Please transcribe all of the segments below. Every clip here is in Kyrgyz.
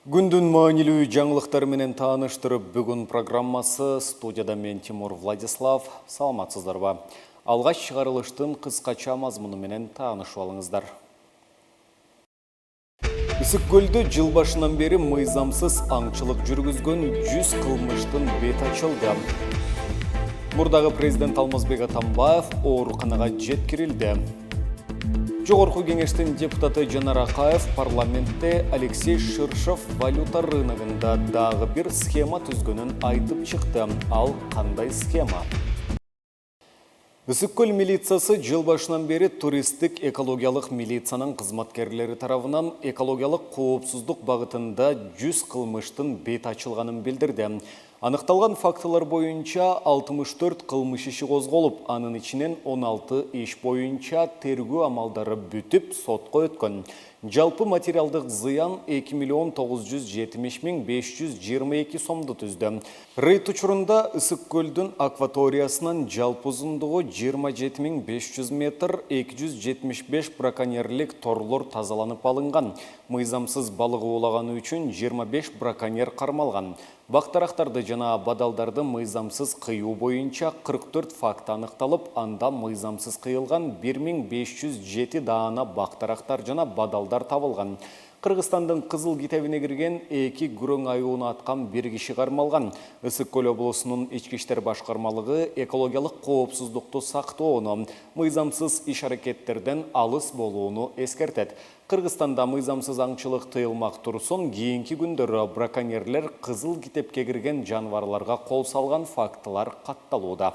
Күндүн маанилүү жаңылыктар менен тааныштырып, бүгүн программасы студияда мен Тимур Владислав. Саламатсыздарбы? Алгач чыгарылыштын кыскача мазмуну менен таанышып алыңыздар. Ысык көлдө жыл башынан бери мыйзамсыз аңчылык жүргүзгөн 100 кылмыштын бети ачылды. Мурдагы президент Алмазбек Атамбаев ооруканага жеткирилди. Жогорку кеңештин депутаты Жанар Акаев парламентте Алексей Ширшов валюта рыногунда дагы бир схема түзгөнүн айтып чыкты. Ал кандай схема? Ысык көл милициясы жыл башынан бери туристтик экологиялык милициянын кызматкерлери тарабынан экологиялык коопсуздук багытында 100 кылмыштын бети ачылганын билдирди. Анықталған фактылар бойынша 64 кылмыш иши козголуп, анын ичинен 16 иш бойынша тергөө амалдары бүтүп сотко өткөн. Жалпы материалдык зыян 2,970,522 сомду түздү. Рейд учурунда Ысык көлдүн акваториясынан жалпы узундугу 27,500 метр 275 браконьерлик торлор тазаланып алынган. Мыйзамсыз балык оолаганы үчүн 25 браконьер кармалган. Бактарактарды жана бадалдарды мыйзамсыз кыюу боюнча 44 факт аныкталып, анда мыйзамсыз кыйылган 1507 даана бактарактар жана бадалдар табылган. Кыргызстандын Кызыл китебине кирген 2 күрөң аюуну аткан 1 киши кармалган. Ысык көл облусунун ички иштер башкармалыгы экологиялык коопсуздукту сактоону, мыйзамсыз иш-аракеттерден алыс болууну эскертет. Кыргызстанда мыйзамсыз аңчылык тыйылмак турсун, кийинки күндөрү браконьерлер Кызыл китепке кирген жаныбарларга кол салган фактылар катталууда.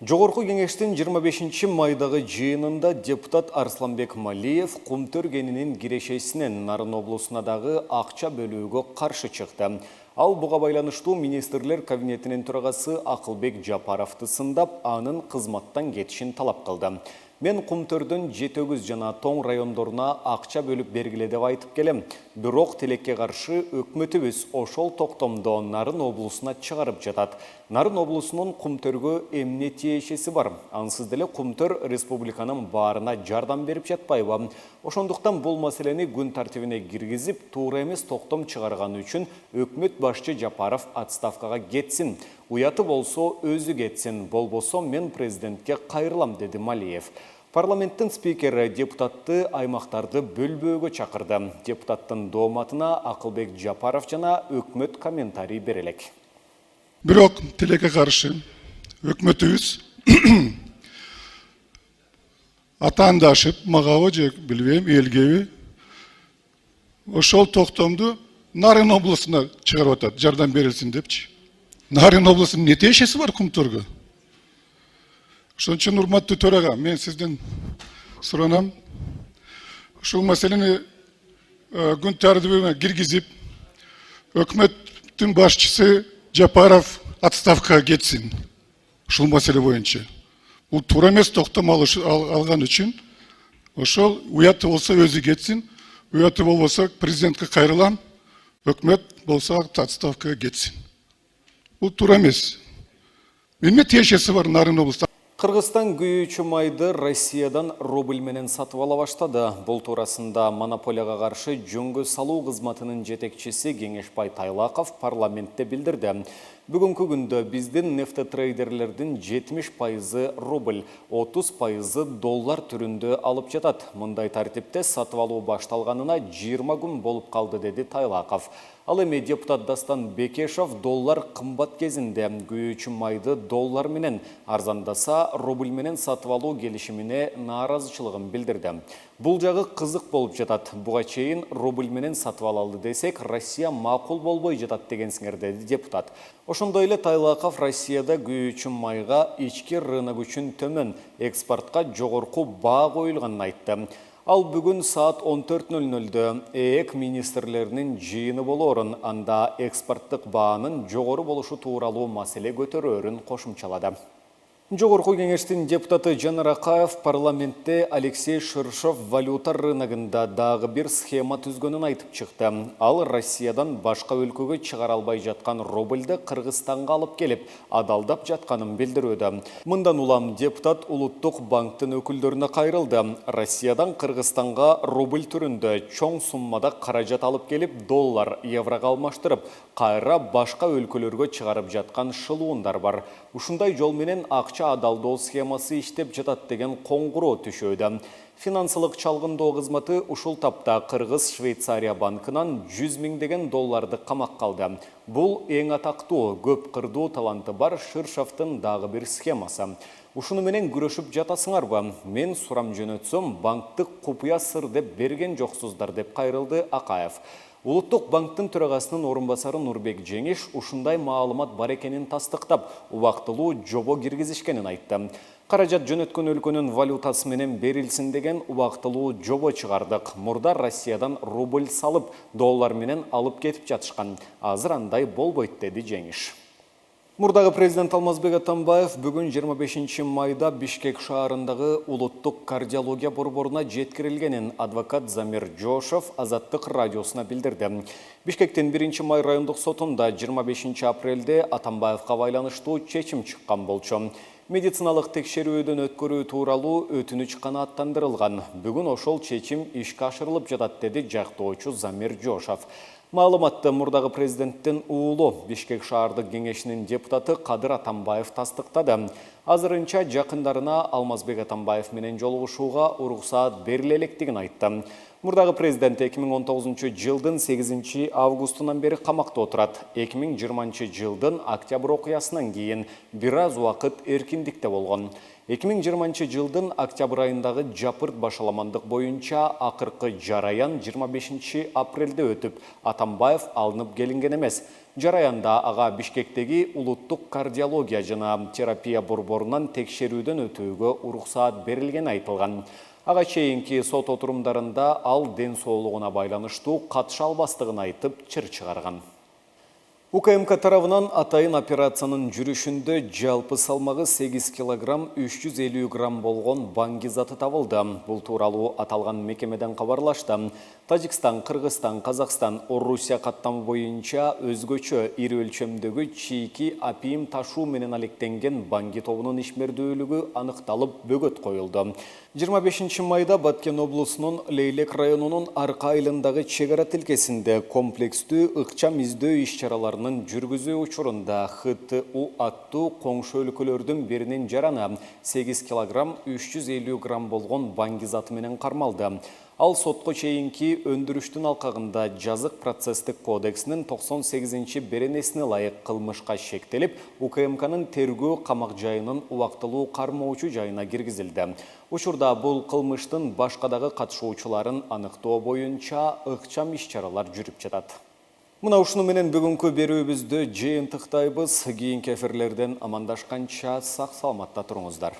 Жогорку кеңештин 25 майдагы жыйынында депутат Арсланбек Малиев Кумтөр кенинин кирешесинен Нарын облусуна дагы акча бөлүүгө каршы чыкты. Ал буга байланыштуу министрлер кабинетинин төрагасы Акылбек Жапаровду сындап, анын кызматтан кетишин талап кылды. Мен Кумтөрдүн Жетөгүз жана Тоң райондоруна акча бөлүп бергиле деп айтып келем. Бирок тилекке каршы өкмөтүбүз ошол токтомдо Нарын облусуна чыгарып жатат. Нарын облусунун Кумтөргө эмне тиешеси бар? Ансыз деле Кумтөр республиканын баарына жардам берип жатпайбы? Ошондуктан бул маселени күн тартибине киргизип, туура эмес токтом чыгарганы үчүн өкмөт башчы Жапаров отставкага кетсин. Уяты болсо өзү кетсин, болбосо мен президентке кайрылам, деди Малиев. Парламенттин спикери депутатты аймактарды бөлбөөгө чакырды. Депутаттын дооматына Акылбек Жапаров жана өкмөт комментарий берелек. Бирок тилекке каршы өкмөтүбүз атаандашып, магабы же билбейм, элгеби ошол токтомду Нарын облусуна чыгарып атат, жардам берилсин депчи. Нарын облусунун не тиешеси бар Кумтөргө? Ошон үчүн урматтуу төрага, мен сизден суранам, ушул маселени күн тартибине киргизип, өкмөттүн башчысы Жапаров отставкага кетсин. Ушул маселе боюнча. Бул туура эмес токтом алган үчүн ошол уяты болсо өзү кетсин, уяты болбосо президентке кайрылам, өкмөт болсо отставкага кетсин. Бул туура эмес. Эмне тиешеси бар Нарын облусунда? Кыргызстан күйүүчү майды Россиядан рубль менен сатып ала баштады. Бул туурасында монополияга каршы жөнгө салуу кызматынын жетекчиси Кеңешбай Тайлаков парламентте билдирди. Бүгүнкү күндө биздин нефтетрейдерлердин 70% рубль, 30% доллар түрүндө алып жатат. Мындай тартипте сатып алуу башталганына 20 күн болуп калды, деди Тайлаков. Ал эми депутат Дастан Бекешов доллар кымбат кезинде күйүүчү майды доллар менен, арзандаса рубль менен сатып алуу келишимине нааразычылыгын билдирди. Бул жагы кызык болуп жатат. Буга чейин рубль менен сатып алалы десек, Россия макул болбой жатат дегенсиңер, деди депутат. Ошондой эле Тайлаков Россияда күйүүчү майга ички рынок үчүн төмөн, экспортко жогорку баа коюлганын айтты. Ал бүгүн саат 14:00-дө ЭЭК министрлеринин жыйыны болоорун, анда экспорттук баанын жогору болушу тууралуу маселе көтөрөөрүн кошумчалады. Жогорку кеңештин депутаты Жанар Акаев парламентте Алексей Шыршов валюта рыногында дагы бир схема түзгөнүн айтып чыкты. Ал Россиядан башка өлкөгө чыгара албай жаткан рубльды Кыргызстанга алып келип, адалдап жатканын билдирүүдө. Мындан улам депутат Улуттук банктын өкүлдөрүнө кайрылды. Россиядан Кыргызстанга рубль түрүндө чоң суммада каражат алып келип, доллар, еврого алмаштырып, кайра башка өлкөлөргө чыгарып жаткан шылуундар бар. Ушундай жол менен акча адалдоо схемасы иштеп жатат деген коңгуроо түшүүдө. Финансылык чалгындоо кызматы ушул тапта Кыргыз Швейцария банкынан 100 миңдеген долларды камакка алды. Бул эң атактуу, көп кырдуу таланты бар Шыршовдун дагы бир схемасы. Ушуну менен күрөшүп жатасыңарбы? Мен сурам жөнөтсөм, банктык купуя сыр деп берген жоксуздар, деп кайрылды Акаев. Улуттук банктын төрагасынын орунбасары Нурбек Жеңиш ушундай маалымат бар экенин тастыктап, убактылуу жобо киргизишкенин айтты. Каражат жөнөткөн өлкөнүн валютасы менен берилсин деген убактылуу жобо чыгардык. Мурда Россиядан рубль салып, доллар менен алып кетип жатышкан. Азыр андай болбойт, деди Жеңиш. Мурдагы президент Алмазбек Атамбаев бүгүн 25 майда Бишкек шаарындагы улуттук кардиология борборуна жеткирилгенин адвокат Замир Жошов Азаттык радиосуна билдирди. Бишкектин 1 май райондук сотунда 25 апрелде Атамбаевга байланыштуу чечим чыккан болчу. Медициналык текшерүүдөн өткөрүү тууралуу өтүнүч канааттандырылган. Бүгүн ошол чечим ишке ашырылып жатат, деди жактоочу Замир Жошов. Маалыматты мурдагы президенттин уулу Бишкек шаардык кеңешинин депутаты Кадыр Атамбаев тастыктады. Азырынча жакындарына Алмазбек Атамбаев менен жолугушууга уруксаат бериле электигин айтты. Мурдагы президент 2019 жылдын 8 августунан бери камакта отурат. 2020 жылдын октябрь окуясынан кийин бир аз убакыт эркиндикте болгон. 2020 жылдын октябрь айындагы жапырт башаламандык боюнча акыркы жараян 25 апрелде өтүп, Атамбаев алынып келинген эмес. Жараянда ага Бишкектеги улуттук кардиология жана терапия борборунан текшерүүдөн өтүүгө уруксаат берилгени айтылган. Ага чейинки сот отурумдарында ал ден соолугуна байланыштуу катыша албастыгын айтып, чыр чыгарган. УКМК тарабынан атайын операциянын жүрүшүндө жалпы салмагы 8 килограмм 350 грамм болгон банги заты табылды. Бул тууралуу аталган мекемеден кабарлашты. Тажикстан, Кыргызстан, Казакстан, Орусия каттамы боюнча өзгөчө ири өлчөмдөгү чийки апийим ташуу менен алектенген банги тобунун ишмердүүлүгү аныкталып, бөгөт коюлду. 25 майда Баткен облусунун Лейлек районунун Арка айылындагы чегара тилкесинде комплекстүү ыкчам издөө иш-чараларынын жүргүзүү учурунда ХТУ аттуу коңшу өлкөлөрдүн биринин жараны 8 килограмм 350 грамм болгон банги заты менен кармалды. Ал сотко чейинки өндүрүштүн алкагында жазык процесстик кодексинин 98 беренесине ылайык кылмышка шектелип, УКМКнын тергөө камак жайынын убактылуу кармоочу жайына киргизилди. Учурда бул кылмыштын башкадагы катышуучуларын аныктоо боюнча ыкчам иш-чаралар жүрүп жатат. Мына ушуну менен бүгүнкү берүүбүздү жыйынтыктайбыз. Кийинки эфирлерден амандашканча сак саламатта туруңуздар.